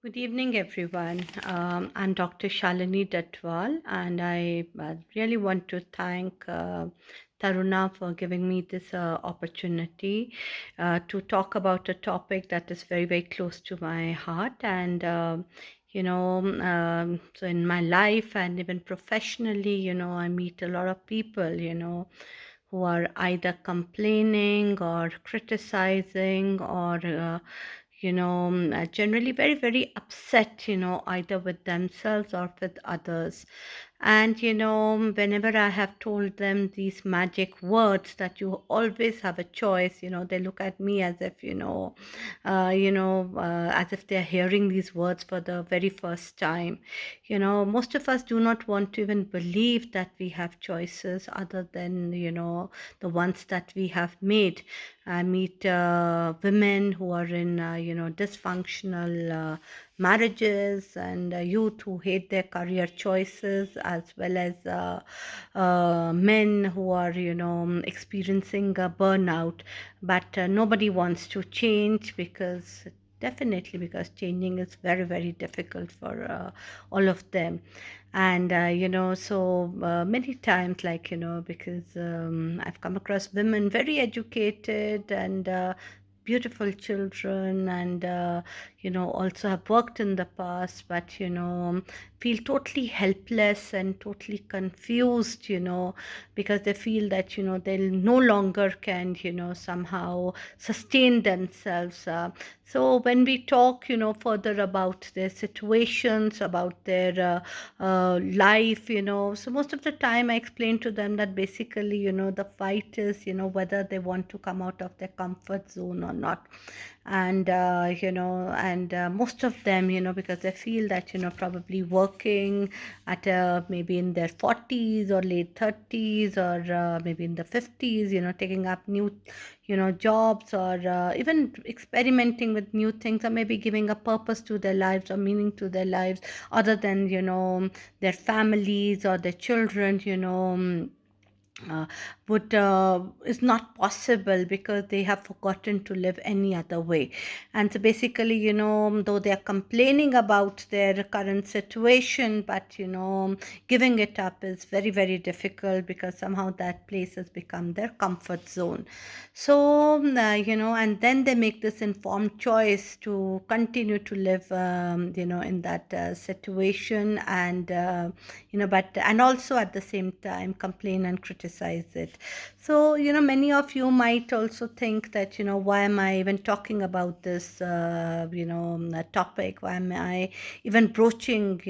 Good evening, everyone. I'm Dr. Shalini Dhadwal, and I really want to thank Taruna for giving me this opportunity to talk about a topic that is very, very close to my heart. And, so in my life and even professionally, I meet a lot of people, who are either complaining or criticizing or generally very, very upset, either with themselves or with others. And, whenever I have told them these magic words that you always have a choice, they look at me as if, as if they're hearing these words for the very first time. Most of us do not want to even believe that we have choices other than, the ones that we have made. I meet women who are in, dysfunctional marriages and youth who hate their career choices, as well as men who are, experiencing a burnout. But nobody wants to change because definitely because changing is very, very difficult for all of them. And many times, like, because I've come across women very educated and beautiful children, and also have worked in the past, but feel totally helpless and totally confused, because they feel that they'll no longer can somehow sustain themselves. So when we talk further about their situations, about their life, so most of the time I explain to them that basically the fight is whether they want to come out of their comfort zone or not. And most of them, because they feel that probably working at maybe in their 40s or late 30s, or maybe in the 50s, taking up new jobs, or even experimenting with new things, or maybe giving a purpose to their lives or meaning to their lives other than their families or their children, uh, would is not possible because they have forgotten to live any other way. And so basically, though they are complaining about their current situation, but giving it up is very, very difficult because somehow that place has become their comfort zone. So and then they make this informed choice to continue to live in that situation, and but and also at the same time complain and criticize it. So many of you might also think that why am I even talking about this topic, why am I even broaching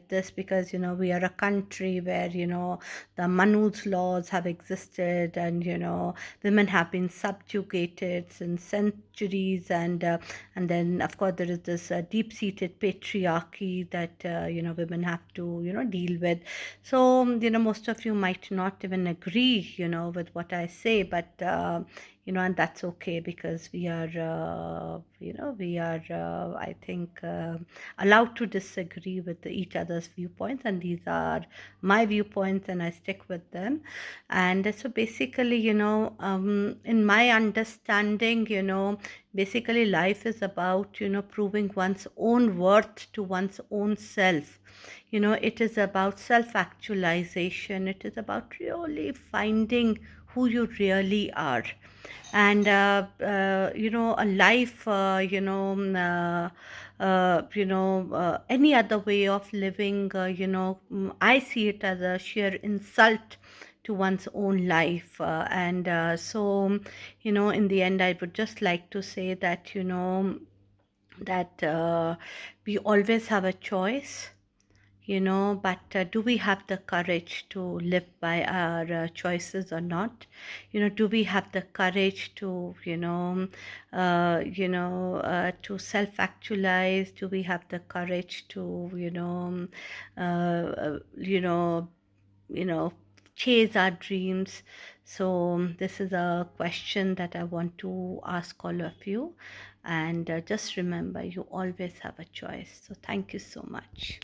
this, because we are a country where the Manu's laws have existed, and women have been subjugated since centuries, and then of course there is this deep-seated patriarchy that women have to deal with. So most of you might not even agree with what I say, but and that's okay, because we are I think allowed to disagree with each other's viewpoints, and these are my viewpoints and I stick with them. And so basically, in my understanding, basically life is about proving one's own worth to one's own self. It is about self actualization, it is about really finding who you really are. And a life, any other way of living, I see it as a sheer insult to one's own life. And so in the end, I would just like to say that that we always have a choice, but do we have the courage to live by our choices or not? Do we have the courage to to self actualize? Do we have the courage to you know you know chase our dreams? So this is a question that I want to ask all of you. And just remember, you always have a choice. So thank you so much.